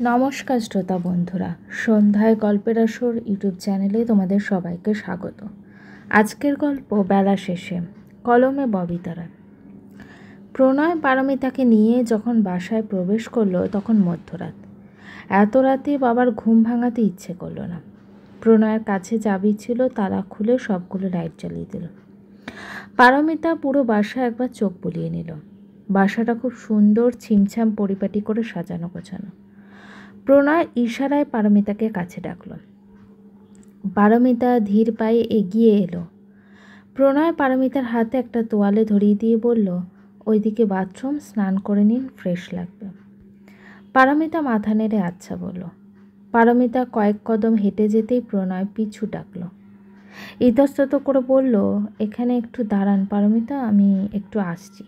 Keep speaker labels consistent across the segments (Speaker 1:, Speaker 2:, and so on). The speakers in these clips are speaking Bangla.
Speaker 1: নমস্কার শ্রোতা বন্ধুরা, সন্ধ্যায় গল্পের আসর ইউটিউব চ্যানেলে তোমাদের সবাইকে স্বাগত। আজকের গল্প বেলা শেষে, কলমে ববিতারা। প্রণয় পারমিতাকে নিয়ে যখন বাসায় প্রবেশ করলো তখন মধ্যরাত। এত রাতে বাবার ঘুম ভাঙাতে ইচ্ছে করলো না। প্রণয়ের কাছে চাবি ছিল, তালা খুলে সবগুলো লাইট জ্বালিয়ে দিল। পারমিতা পুরো বাসা একবার চোখ বুলিয়ে নিল। বাসাটা খুব সুন্দর, ছিমছাম পরিপাটি করে সাজানো গোছানো। প্রণয় ইশারায় পারমিতাকে কাছে ডাকল। পারমিতা ধীর পায়ে এগিয়ে এলো। প্রণয় পারমিতার হাতে একটা তোয়ালে ধরিয়ে দিয়ে বলল, ওইদিকে বাথরুম, স্নান করে নিন, ফ্রেশ লাগবে। পারমিতা মাথা নেড়ে আচ্ছা বলল। পারমিতা কয়েক কদম হেঁটে যেতেই প্রণয় পিছু ডাকল। ইতস্তত করে বলল, এখানে একটু দাঁড়ান পারমিতা, আমি একটু আসছি।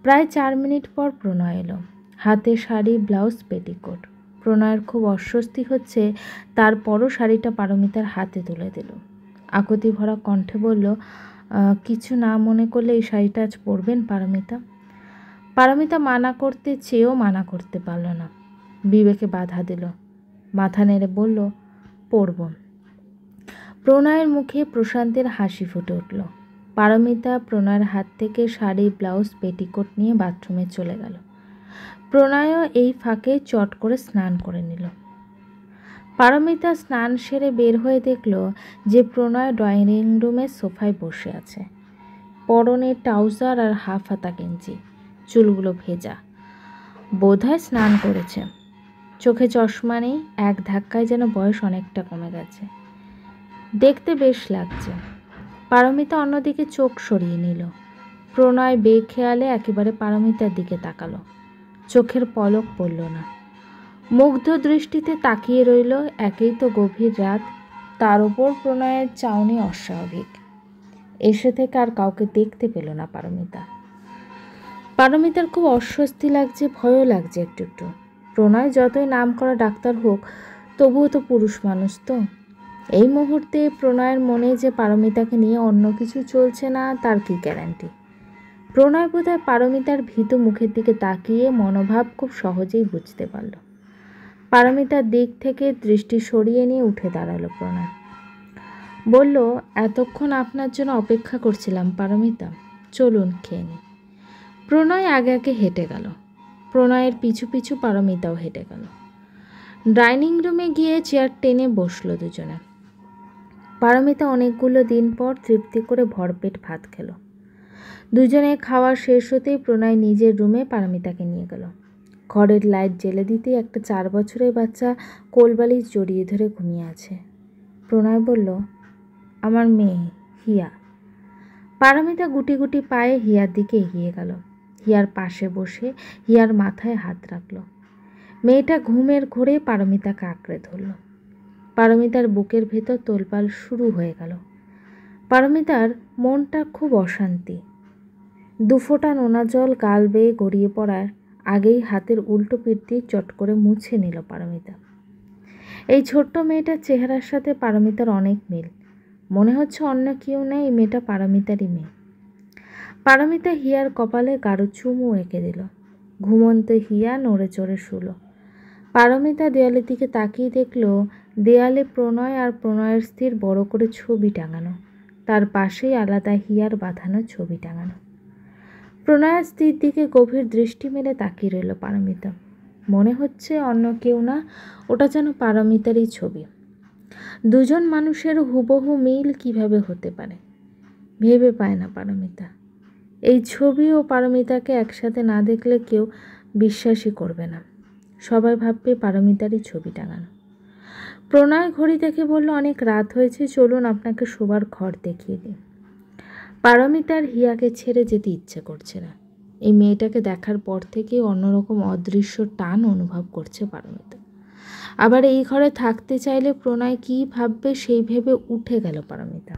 Speaker 1: প্রায় 4 মিনিট পর প্রণয় এলো, হাতে শাড়ি, ব্লাউজ, পেটিকোট। প্রণয়ের খুব অস্বস্তি হচ্ছে, তারপরও শাড়িটা পারমিতার হাতে তুলে দিল। আকুতি ভরা কণ্ঠে বলল, কিছু না মনে করলে এই শাড়িটা আজ পরবেন পারমিতা? পারমিতা মানা করতে চেয়েও মানা করতে পারল না, বিবেকে বাধা দিল। মাথা নেড়ে বলল, পরব। প্রণয়ের মুখে প্রশান্তের হাসি ফুটে উঠল। পারমিতা প্রণয়ের হাত থেকে শাড়ি, ব্লাউজ, পেটিকোট নিয়ে বাথরুমে চলে গেল। প্রণয়ও এই ফাঁকে চট করে স্নান করে নিল। পারমিতা স্নান সেরে বের হয়ে দেখল যে প্রণয় ড্রয়িং রুমের সোফায় বসে আছে। পরনে ট্রাউজার আর হাফ হাতা গেঞ্জি, চুলগুলো ভেজা, বোধহয় স্নান করেছে। চোখে চশমা নেই, এক ধাক্কায় যেন বয়স অনেকটা কমে গেছে। দেখতে বেশ লাগছে। পারমিতা অন্যদিকে চোখ সরিয়ে নিল। প্রণয় বেখেয়ালে একেবারে পারমিতার দিকে তাকালো। চোখের পলক পড়ল না, মুগ্ধ দৃষ্টিতে তাকিয়ে রইল। একেই তো গভীর রাত, তার ওপর প্রণয়ের চাউনি অস্বাভাবিক। এসে থেকে আর কাউকে দেখতে পেল না পারমিতা। পারমিতার খুব অস্বস্তি লাগছে, ভয়ও লাগছে একটু একটু। প্রণয় যতই নাম করা ডাক্তার হোক, তবুও তো পুরুষ মানুষ। তো এই মুহূর্তে প্রণয়ের মনে যে পারমিতাকে নিয়ে অন্য কিছু চলছে না, তার কি গ্যারান্টি? প্রণয় বোধহয় পারমিতার ভীত মুখের দিকে তাকিয়ে মনোভাব খুব সহজেই বুঝতে পারল। পারমিতার দিক থেকে দৃষ্টি সরিয়ে নিয়ে উঠে দাঁড়ালো প্রণয়। বলল, এতক্ষণ আপনার জন্য অপেক্ষা করছিলাম পারমিতা, চলুন খেয়ে নিই। প্রণয় আগে আগে হেঁটে গেল। প্রণয়ের পিছু পিছু পারমিতাও হেঁটে গেল। ডাইনিং রুমে গিয়ে চেয়ার টেনে বসলো দুজনে। পারমিতা অনেকগুলো দিন পর তৃপ্তি করে ভরপেট ভাত খেলো। দুজনে খাওয়া শেষ হতেই প্রণয় নিজের রুমে পারমিতাকে নিয়ে গেল। ঘরের লাইট জ্বেলে দিতেই একটা 4 বছরের বাচ্চা কোলবালিশ জড়িয়ে ধরে ঘুমিয়ে আছে। প্রণয় বলল, আমার মেয়ে হিয়া। পারমিতা গুটি গুটি পায়ে হিয়ার দিকে এগিয়ে গেল। হিয়ার পাশে বসে হিয়ার মাথায় হাত রাখল। মেয়েটা ঘুমের ঘোরে পারমিতাকে আঁকড়ে ধরল। পারমিতার বুকের ভেতর তোলপাল শুরু হয়ে গেল। পারমিতার মনটা খুব অশান্তি। 2 ফোঁটা নোনা জল গাল বেয়ে গড়িয়ে পড়ার আগেই হাতের উল্টো পিঠ দিয়ে চট করে মুছে নিল পারমিতা। এই ছোট্ট মেয়েটার চেহারার সাথে পারমিতার অনেক মিল। মনে হচ্ছে অন্য কেউ নেই, এই মেয়েটা পারমিতারই মেয়ে। পারমিতা হিয়ার কপালে গাঢ় চুমু এঁকে দিল। ঘুমন্ত হিয়া নড়ে চড়ে শুল। পারমিতা দেয়ালের দিকে তাকিয়ে দেখল, দেয়ালে প্রণয় আর প্রণয়ের স্ত্রীর বড় করে ছবি টাঙানো, তার পাশেই আলাদা হিয়ার বাঁধানো ছবি টাঙানো। প্রণয়ের স্ত্রীর দিকে গভীর দৃষ্টি মেলে তাকিয়ে রইল পারমিতা। মনে হচ্ছে অন্য কেউ না, ওটা যেন পারমিতারই ছবি। দুজন মানুষের হুবহু মিল কিভাবে হতে পারে ভেবে পায় না পারমিতা। এই ছবি ও পারমিতাকে একসাথে না দেখলে কেউ বিশ্বাসই করবে না। সবাই ভাববে পারমিতারই ছবি টাঙানো। প্রণয় ঘড়ি দেখে বলল, অনেক রাত হয়েছে, চলুন আপনাকে শোবার ঘর দেখিয়ে দিই। পারমিতার হিয়াকে ছেড়ে যেতে ইচ্ছে করছে না। এই মেয়েটাকে দেখার পর থেকে অন্যরকম অদৃশ্য টান অনুভব করছে পারমিতা। আবার এই ঘরে থাকতে চাইলে প্রণয় কী ভাববে সেই ভেবে উঠে গেল পারমিতা।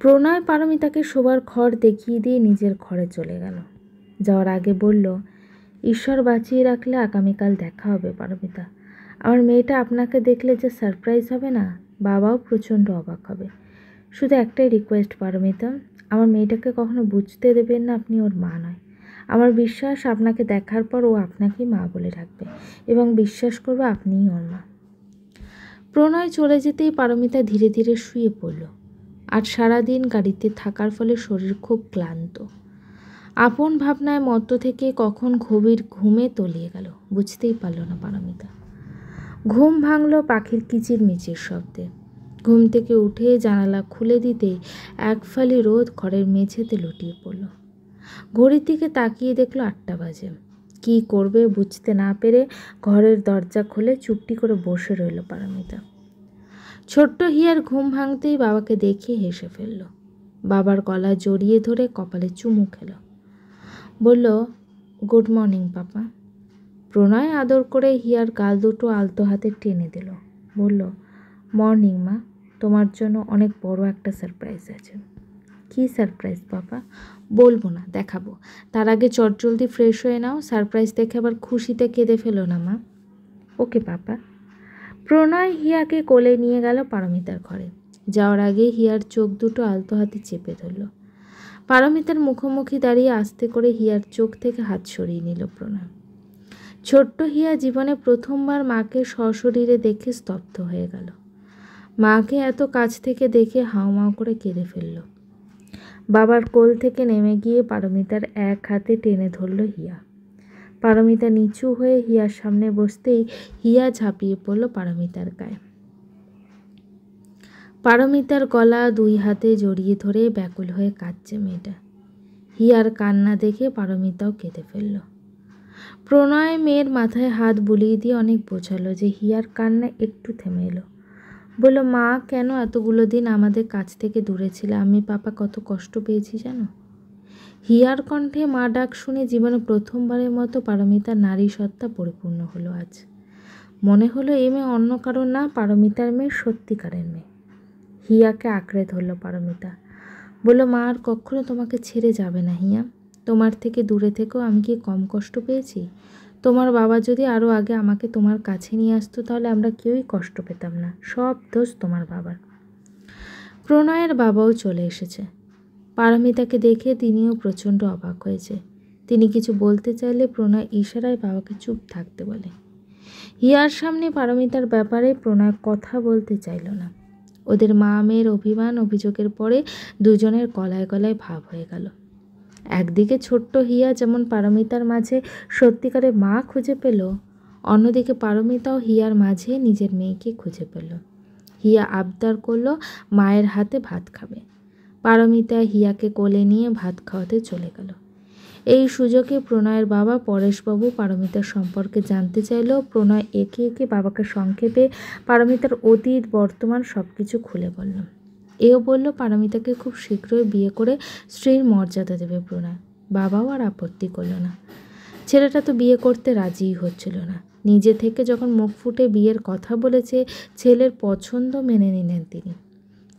Speaker 1: প্রণয় পারমিতাকে শোবার ঘর দেখিয়ে দিয়ে নিজের ঘরে চলে গেল। যাওয়ার আগে বলল, ঈশ্বর বাঁচিয়ে রাখলে আগামীকাল দেখা হবে পারমিতা। আমার মেয়েটা আপনাকে দেখলে যে সারপ্রাইজ হবে না, বাবাও প্রচণ্ড অবাক হবে। শুধু একটাই রিকোয়েস্ট পারমিতা, আমার মেয়েটাকে কখনো বুঝতে দেবেন না আপনি ওর মা নয়। আমার বিশ্বাস আপনাকে দেখার পর ও আপনাকেই মা বলে ডাকবে এবং বিশ্বাস করবে আপনিই ওর মা। প্রণয় চলে যেতেই পারমিতা ধীরে ধীরে শুয়ে পড়ল। আর সারাদিন গাড়িতে থাকার ফলে শরীর খুব ক্লান্ত। আপন ভাবনায় মত্ত থেকে কখন গভীর ঘুমে তলিয়ে গেল বুঝতেই পারল না পারমিতা। ঘুম ভাঙল পাখির কিচিরমিচির শব্দে। ঘুম থেকে উঠে জানালা খুলে দিতেই এক ফালি রোদ ঘরের মেঝেতে লুটিয়ে পড়ল। ঘড়ির দিকে তাকিয়ে দেখল 8টা বাজে। কি করবে বুঝতে না পেরে ঘরের দরজা খুলে চুপটি করে বসে রইল পারমিতা। ছোট্ট হিয়ার ঘুম ভাঙতেই বাবাকে দেখে হেসে ফেলল। বাবার গলা জড়িয়ে ধরে কপালে চুমু খেল। বলল, গুড মর্নিং পাপা। প্রণয় আদর করে হিয়ার গাল দুটো আলতো হাতে টেনে দিল। বলল, মর্নিং মা, তোমার জন্য অনেক বড় একটা সারপ্রাইজ আছে। কি সারপ্রাইজ পাপা? বলবো না, দেখাবো। তার আগে চটজলদি ফ্রেশ হয়ে নাও, সারপ্রাইজ দেখে আবার খুশিতে কেঁদে ফেলো না মা। ওকে পাপা। প্রণয় হিয়াকে কোলে নিয়ে গেল পারমিতার ঘরে। যাওয়ার আগে হিয়ার চোখ দুটো আলতো হাতে চেপে ধরল। পারমিতার মুখোমুখি দাঁড়িয়ে আস্তে করে হিয়ার চোখ থেকে হাত সরিয়ে নিল প্রণয়। ছোট্ট হিয়া জীবনে প্রথমবার মাকে সশরীরে দেখে স্তব্ধ হয়ে গেল। মাকে এত কাছ থেকে দেখে হাউমাউ করে কেঁদে ফেলল। বাবার কোল থেকে নেমে গিয়ে পারমিতার এক হাতে টেনে ধরল হিয়া। পারমিতা নিচু হয়ে হিয়ার সামনে বসতেই হিয়া ঝাঁপিয়ে পড়ল পারমিতার গায়ে। পারমিতার গলা 2 হাতে জড়িয়ে ধরে ব্যাকুল হয়ে কাঁদছে মেয়েটা। হিয়ার কান্না দেখে পারমিতাও কেঁদে ফেলল। প্রণয় মেয়ের মাথায় হাত বুলিয়ে দিয়ে অনেক বোঝালো যে হিয়ার কান্না একটু থেমে এলো। বলল, মা কেন এতগুলো দিন আমাদের কাছ থেকে দূরে ছিল? আমি পাপা কত কষ্ট পেয়েছি জানো? হিয়ার কণ্ঠে মা ডাক শুনে জীবনে প্রথমবারের মতো পারমিতার নারী সত্তা পরিপূর্ণ হলো আজ। মনে হলো এ মেয়ে অন্য কারো না, পারমিতার মেয়ে, সত্যিকারের মেয়ে। হিয়াকে আঁকড়ে ধরল পারমিতা। বলল, মা আর কখনো তোমাকে ছেড়ে যাবে না হিয়া। তোমার থেকে দূরে থেকেও আমি কি কম কষ্ট পেয়েছি? তোমার বাবা যদি আরও আগে আমাকে তোমার কাছে নিয়ে আসতো তাহলে আমরা কেউই কষ্ট পেতাম না। সব দোষ তোমার বাবার। প্রণয়ের বাবাও চলে এসেছে। পারমিতাকে দেখে তিনিও প্রচণ্ড অবাক হয়েছে। তিনি কিছু বলতে চাইলে প্রণয় ইশারায় বাবাকে চুপ থাকতে বলে। হিয়ার সামনে পারমিতার ব্যাপারে প্রণয় কথা বলতে চাইল না। ওদের মা মেয়ের অভিমান অভিযোগের পরে দুজনের গলায় গলায় ভাব হয়ে গেল। একদিকে ছোট্ট হিয়া যেমন পারমিতার মাঝে সত্যিকারের মা খুঁজে পেল, অন্যদিকে পারমিতাও হিয়ার মাঝে নিজের মেয়েকে খুঁজে পেল। হিয়া আবদার করল মায়ের হাতে ভাত খাবে। পারমিতা হিয়াকে কোলে নিয়ে ভাত খাওয়াতে চলে গেল। এই সুযোগে প্রণয়ের বাবা পরেশবাবু পারমিতার সম্পর্কে জানতে চাইলেও প্রণয় একে একে বাবাকে সংক্ষেপে পারমিতার অতীত বর্তমান সব কিছু খুলে বলল। এও বলল পারমিতাকে খুব শীঘ্রই বিয়ে করে স্ত্রীর মর্যাদা দেবে প্রণয়। বাবাও আর আপত্তি করল না। ছেলেটা তো বিয়ে করতে রাজিই হচ্ছিল না। নিজে থেকে যখন মুখ ফুটে বিয়ের কথা বলেছে, ছেলের পছন্দ মেনে নিলেন তিনি।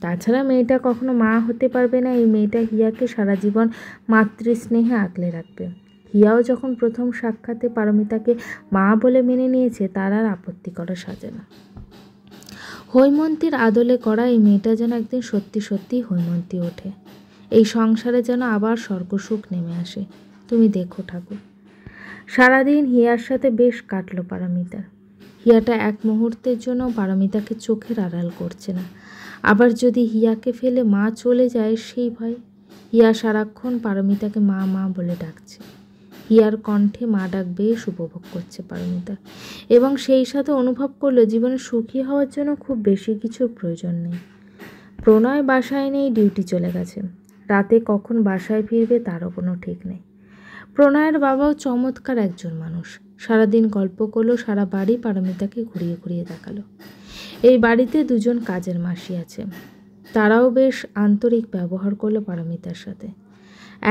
Speaker 1: তাছাড়া মেয়েটা কখনো মা হতে পারবে না, এই মেয়েটা হিয়াকে সারা জীবন মাতৃস্নেহে আগলে রাখবে। হিয়াও যখন প্রথম সাক্ষাতে পারমিতাকে মা বলে মেনে নিয়েছে, তার আর আপত্তি করা সাজে না। হৈমন্তীর আদলে করা এই মেয়েটা যেন একদিন সত্যি সত্যি হৈমন্তী ওঠে। এই সংসারে যেন আবার স্বর্গসুখ নেমে আসে। তুমি দেখো ঠাকুর। সারাদিন হিয়ার সাথে বেশ কাটলো পারমিতার। হিয়াটা এক মুহূর্তের জন্য পারমিতাকে চোখের আড়াল করছে না। আবার যদি হিয়াকে ফেলে মা চলে যায় সেই ভয়। হিয়া সারাক্ষণ পারমিতাকে মা মা বলে ডাকছে। হিয়ার কণ্ঠে মা ডাক বেশ উপভোগ করছে পারমিতা, এবং সেই সাথে অনুভব করলো জীবনে সুখী হওয়ার জন্য খুব বেশি কিছুর প্রয়োজন নেই। প্রণয় বাসায় নেই, ডিউটি চলে গেছে। রাতে কখন বাসায় ফিরবে তারও কোনো ঠিক নেই। প্রণয়ের বাবাও চমৎকার একজন মানুষ। সারাদিন গল্প করলো, সারা বাড়ি পারমিতাকে ঘুরিয়ে ঘুরিয়ে দেখালো। এই বাড়িতে 2জন কাজের মাসি আছে। তারাও বেশ আন্তরিক ব্যবহার করলো পারমিতার সাথে।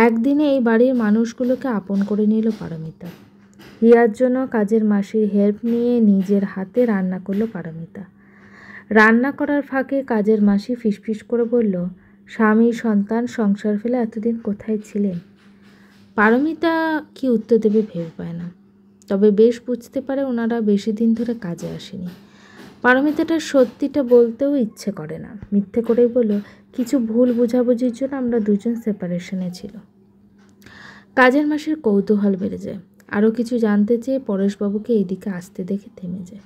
Speaker 1: একদিনে এই বাড়ির মানুষগুলোকে আপন করে নিল পারমিতা। হিয়ার জন্য কাজের মাসির হেল্প নিয়ে নিজের হাতে রান্না করলো পারমিতা। রান্না করার ফাঁকে কাজের মাসি ফিসফিস করে বলল, স্বামী সন্তান সংসার ফেলে এতদিন কোথায় ছিলেন? পারমিতা কি উত্তর দেবে ভেবে পায় না। তবে বেশ বুঝতে পারে ওনারা বেশি দিন ধরে কাজে আসেনি। পারমিতাটার সত্যিটা বলতেও ইচ্ছে করে না, মিথ্যে করেই বলল, কিছু ভুল বোঝাবুঝির জন্য আমরা 2জন সেপারেশনে ছিল। কাজের মাসের কৌতূহল বেড়ে যায়। আরও কিছু জানতে চেয়ে পরেশবাবুকে এইদিকে আসতে দেখে থেমে যায়।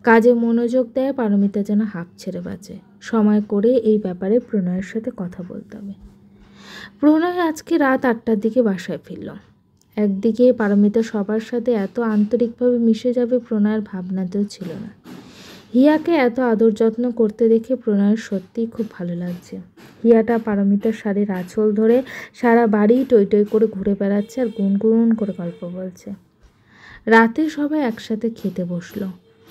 Speaker 1: কাজে মনোযোগ দেয় পারমিতা যেন হাঁপ ছেড়ে বাঁচে। সময় করে এই ব্যাপারে প্রণয়ের সাথে কথা বলতে হবে। প্রণয় আজকে রাত 8টার দিকে বাসায় ফিরল। একদিকে পারমিতা সবার সাথে এত আন্তরিকভাবে মিশে যাবে প্রণয়ের ভাবনাতেও ছিল না। হিয়াকে এত আদর যত্ন করতে দেখে প্রণয়ের সত্যিই খুব ভালো লাগছে। হিয়াটা পারমিতার শাড়ির আঁচল ধরে সারা বাড়ি টই টই করে ঘুরে বেড়াচ্ছে আর গুনগুন করে গল্প বলছে। রাতে সবাই একসাথে খেতে বসলো।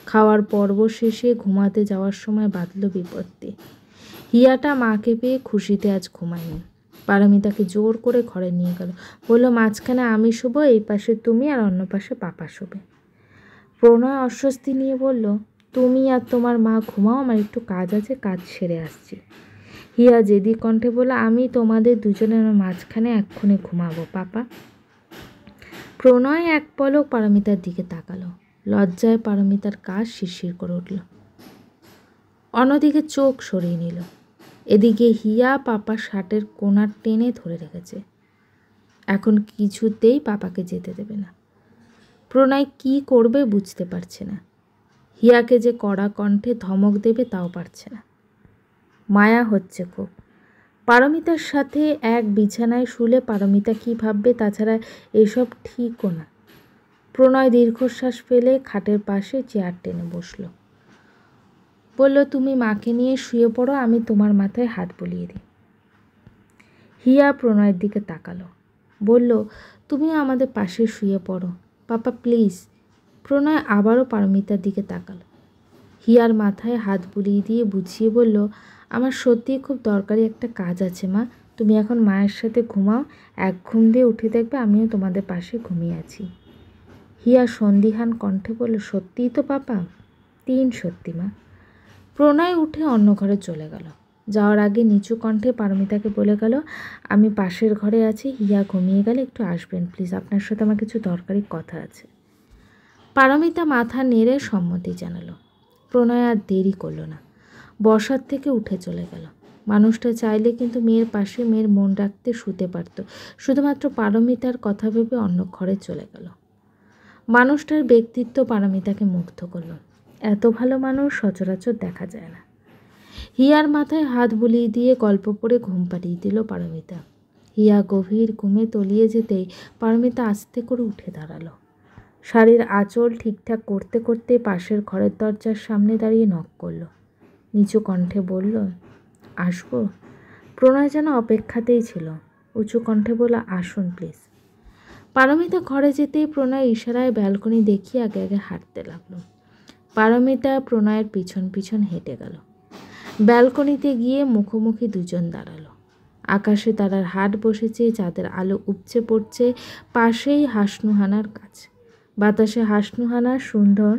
Speaker 1: খাওয়ার পর্ব শেষে ঘুমাতে যাওয়ার সময় বাঁধল বিপত্তি। হিয়াটা মাকে পেয়ে খুশিতে আজ ঘুমায়নি। পারমিতাকে জোর করে ঘরে নিয়ে গেল। বলল, মাঝখানে আমি শোবো, এই পাশে তুমি আর অন্য পাশে পাপা শোবে। প্রণয় অস্বস্তি নিয়ে বলল, তুমি আর তোমার মা ঘুমাও, আমার একটু কাজ আছে, কাজ সেরে আসছি। হিয়া জেদি কণ্ঠে বলল, আমি তোমাদের দুজনের মাঝখানে এক্ষুনি ঘুমাবো পাপা। প্রণয় এক পলক পারমিতার দিকে তাকালো। লজ্জায় পারমিতার কাজ শিরশির করে উঠল। অন্যদিকে চোখ সরিয়ে নিল। এদিকে হিয়া পাপা শার্টের কোনার টেনে ধরে রেখেছে। এখন কিছুতেই পাপাকে যেতে দেবে না। প্রণয় কি করবে বুঝতে পারছে না। হিয়াকে যে কড়া কণ্ঠে ধমক দেবে তাও পারছে না। মায়া হচ্ছে খুব। পারমিতার সাথে এক বিছানায় শুলে পারমিতা কী ভাববে, তাছাড়া এসব ঠিকও না। প্রণয় দীর্ঘশ্বাস ফেলে খাটের পাশে চেয়ার টেনে বসল। বলল, তুমি মাকে নিয়ে শুয়ে পড়ো, আমি তোমার মাথায় হাত বুলিয়ে দিই। হিয়া প্রণয়ের দিকে তাকালো। বলল, তুমি আমাদের পাশে শুয়ে পড়ো পাপা প্লিজ। প্রণয় আবারও পারমিতার দিকে তাকালো। হিয়ার মাথায় হাত বুলিয়ে দিয়ে বুঝিয়ে বলল, আমার সত্যিই খুব দরকারি একটা কাজ আছে মা, তুমি এখন মায়ের সাথে ঘুমাও, এক ঘুম দিয়ে উঠে দেখবে আমিও তোমাদের পাশে ঘুমিয়ে আছি। হিয়া সন্দিহান কণ্ঠে বলল, সত্যিই তো পাপা? 3 সত্যি মা। প্রণয় উঠে অন্য ঘরে চলে গেল। যাওয়ার আগে নিচু কণ্ঠে পারমিতাকে বলে গেল, আমি পাশের ঘরে আছি, হিয়া ঘুমিয়ে গেলে একটু আসবেন প্লিজ, আপনার সাথে আমার কিছু দরকারি কথা আছে। পারমিতা মাথা নেড়ে সম্মতি জানালো। প্রণয় আর দেরি করল না, বসার থেকে উঠে চলে গেল। মানুষটা চাইলে কিন্তু মেয়ের পাশে মেয়ের মন রাখতে শুতে পারত, শুধুমাত্র পারমিতার কথা ভেবে অন্য ঘরে চলে গেল। মানুষটার ব্যক্তিত্ব পারমিতাকে মুগ্ধ করল। এত ভালো মানুষ সচরাচর দেখা যায় না। হিয়ার মাথায় হাত বুলিয়ে দিয়ে গল্প পড়ে ঘুম পাড়িয়ে দিল পারমিতা। হিয়া গভীর ঘুমে তলিয়ে যেতেই পারমিতা আস্তে করে উঠে দাঁড়ালো। শাড়ির আঁচল ঠিকঠাক করতে করতে পাশের ঘরের দরজার সামনে দাঁড়িয়ে নক করল। নিচু কণ্ঠে বলল, আসবো? প্রণয় যেন অপেক্ষাতেই ছিল। উঁচু কণ্ঠে বলল, আসুন প্লিজ। পারমিতা ঘরে যেতেই প্রণয় ইশারায় ব্যালকনি দেখিয়ে আগে আগে হাঁটতে লাগলো। পারমিতা প্রণয়ের পিছন পিছন হেঁটে গেল। ব্যালকনিতে গিয়ে মুখোমুখি দুজন দাঁড়ালো। আকাশে তারার হাট বসেছে, চাঁদের আলো উপচে পড়ছে, পাশেই হাসনুহানার গাছ। বাতাসে হাসনুহানার সুন্দর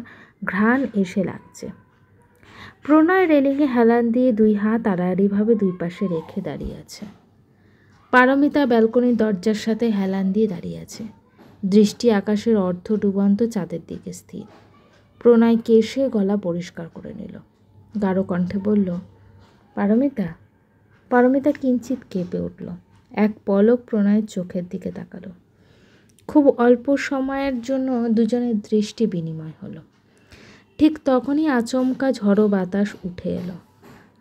Speaker 1: ঘ্রাণ এসে লাগছে। প্রণয় রেলিংয়ে হেলান দিয়ে 2 হাত আড়াআড়িভাবে 2 পাশে রেখে দাঁড়িয়ে আছে। পারমিতা ব্যালকনির দরজার সাথে হেলান দিয়ে দাঁড়িয়ে আছে। দৃষ্টি আকাশের অর্ধ ডুবন্ত চাঁদের দিকে স্থির। প্রণয় কেশে গলা পরিষ্কার করে নিল। গাঢ় কণ্ঠে বলল, পারমিতা। পারমিতা কিঞ্চিত কেঁপে উঠল। এক পলক প্রণয়ের চোখের দিকে তাকালো। খুব অল্প সময়ের জন্য দুজনের দৃষ্টি বিনিময় হলো। ঠিক তখনই আচমকা ঝড়ো বাতাস উঠে এলো।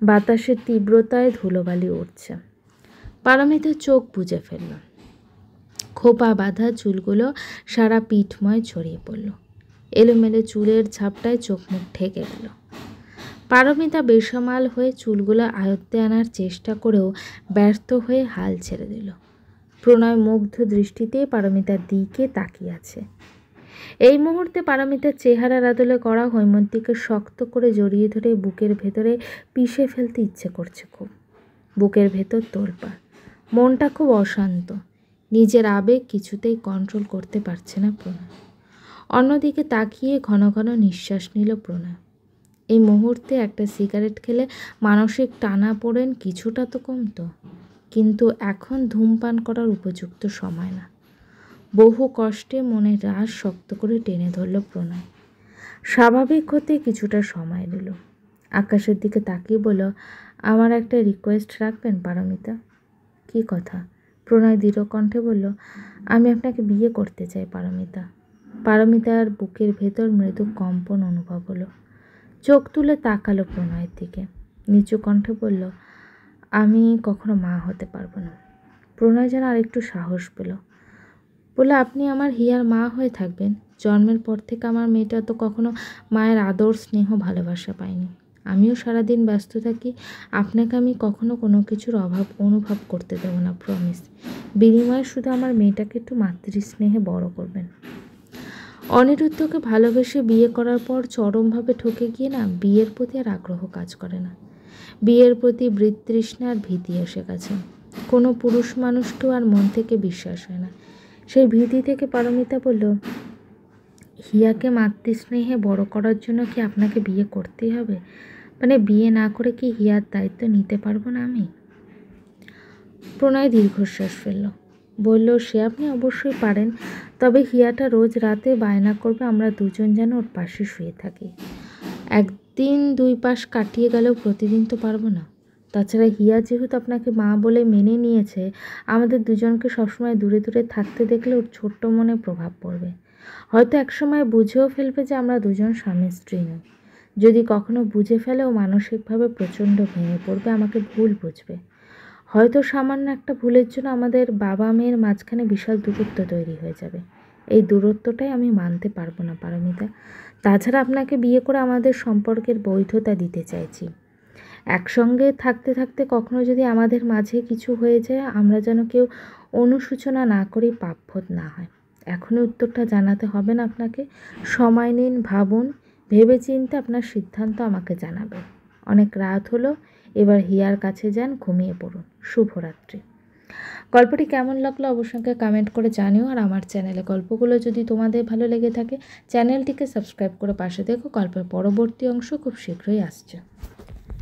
Speaker 1: বাতাসের তীব্রতায় ধুলোবালি উঠছে। পারমিতা চোখ বুজে ফেলল। খোপা বাঁধা চুলগুলো সারা পিঠময় ছড়িয়ে পড়ল। এলোমেলো চুলের ঝাপটায় চোখ মুখ ঢেকে গেল। পারমিতা বেসামাল হয়ে চুলগুলো আয়ত্তে আনার চেষ্টা করেও ব্যর্থ হয়ে হাল ছেড়ে দিল। প্রণয় মুগ্ধ দৃষ্টিতে পারমিতার দিকে তাকিয়ে আছে। এই মুহূর্তে পারমিতার চেহারার আদলে করা হৈমন্তীকে শক্ত করে জড়িয়ে ধরে বুকের ভেতরে পিষে ফেলতে ইচ্ছে করছে খুব। বুকের ভেতর তোলপাড়, মনটা খুব অশান্ত। নিজের আবেগ কিছুতেই কন্ট্রোল করতে পারছে না প্রণয়। অন্যদিকে তাকিয়ে ঘন ঘন নিঃশ্বাস নিল প্রণয়। এই মুহূর্তে একটা সিগারেট খেলে মানসিক টানাপোড়েন কিছুটা তো কমতো, কিন্তু এখন ধূমপান করার উপযুক্ত সময় না। বহু কষ্টে মনের রাশ শক্ত করে টেনে ধরল প্রণয়। স্বাভাবিক হতে কিছুটা সময় নিল। আকাশের দিকে তাকিয়ে বলল, আমার একটা রিকোয়েস্ট রাখবেন পারমিতা? কী কথা? প্রণয় দৃঢ় কণ্ঠে বলল, আমি আপনাকে বিয়ে করতে চাই পারমিতা। পারমিতার বুকের ভেতর মৃদু কম্পন অনুভব হলো। চোখ তুলে তাকালো প্রণয়ের দিকে, নিচু কণ্ঠে বলল, আমি কখনো মা হতে পারবো না। প্রণয় যেন আরেকটু সাহস পেল, বলে, আপনি আমার হিয়ার মা হয়ে থাকবেন। জন্মের পর থেকে আমার মেয়েটা তো কখনো মায়ের আদর, স্নেহ, ভালোবাসা পায়নি। আমিও সারাদিন ব্যস্ত থাকি, আপনাকে আমি কখনো কোনো কিছুর অভাব অনুভব করতে দেবো না, প্রমিস। বিনিময়ে শুধু আমার মেয়েটাকে একটু মাতৃস্নেহে বড় করবেন। অনিরুদ্ধকে ভালোবেসে বিয়ে করার পর চরমভাবে ঠকে গিয়ে না বিয়ের প্রতি আর আগ্রহ কাজ করে না। বিয়ের প্রতি বৃত্তৃষ্ণা আর ভীতি এসে গেছে। কোনো পুরুষ মানুষকেও আর মন থেকে বিশ্বাস হয় না। সেই ভীতি থেকে পারমিতা বলল, হিয়াকে মাতৃস্নেহে বড় করার জন্য কি আপনাকে বিয়ে করতেই হবে? মানে বিয়ে না করে কি হিয়ার দায়িত্ব নিতে পারবো না আমি? প্রণয় দীর্ঘশ্বাস ফেলল, বলল, সে আপনি অবশ্যই পারেন, তবে হিয়াটা রোজ রাতে বায়না করবে আমরা দুজন যেন ওর পাশে শুয়ে থাকি। একদিন 2 পাশ কাটিয়ে গেলেও প্রতিদিন তো পারবো না। তাছাড়া হিয়া যেহেতু আপনাকে মা বলে মেনে নিয়েছে, আমাদের দুজনকে সবসময় দূরে দূরে থাকতে দেখলে ওর ছোট্ট মনে প্রভাব পড়বে। হয়তো একসময় বুঝেও ফেলবে যে আমরা দুজন স্বামী স্ত্রী নই। যদি কখনো বুঝে ফেলে, ও মানসিকভাবে প্রচণ্ড ভেঙে পড়বে, আমাকে ভুল বুঝবে। হয়তো সামান্য একটা ভুলের জন্য আমাদের বাবা মেয়ের মাঝখানে বিশাল দূরত্ব তৈরি হয়ে যাবে। এই দূরত্বটাই আমি মানতে পারবো না পারমিতা। তাছাড়া আপনাকে বিয়ে করে আমাদের সম্পর্কের বৈধতা দিতে চাইছি। একসঙ্গে থাকতে থাকতে কখনো যদি আমাদের মাঝে কিছু হয়ে যায়, আমরা যেন কেউ অনুশোচনা না করেই পাপবোধ না হয়। এখনই উত্তরটা জানাতে হবে না আপনাকে। সময় নিন, ভাবুন, ভেবেচিন্তে আপনার সিদ্ধান্ত আমাকে জানাবেন। অনেক রাত হলো, এবার হিয়ার কাছে যান, ঘুমিয়ে পড়ুন। শুভরাত্রি। গল্পটি কেমন লাগলো অবশ্যই কমেন্ট করে জানিও। আর আমার চ্যানেলে গল্পগুলো যদি তোমাদের ভালো লেগে থাকে, চ্যানেলটিকে সাবস্ক্রাইব করে পাশে দেখো। গল্পের পরবর্তী অংশ খুব শীঘ্রই আসছে।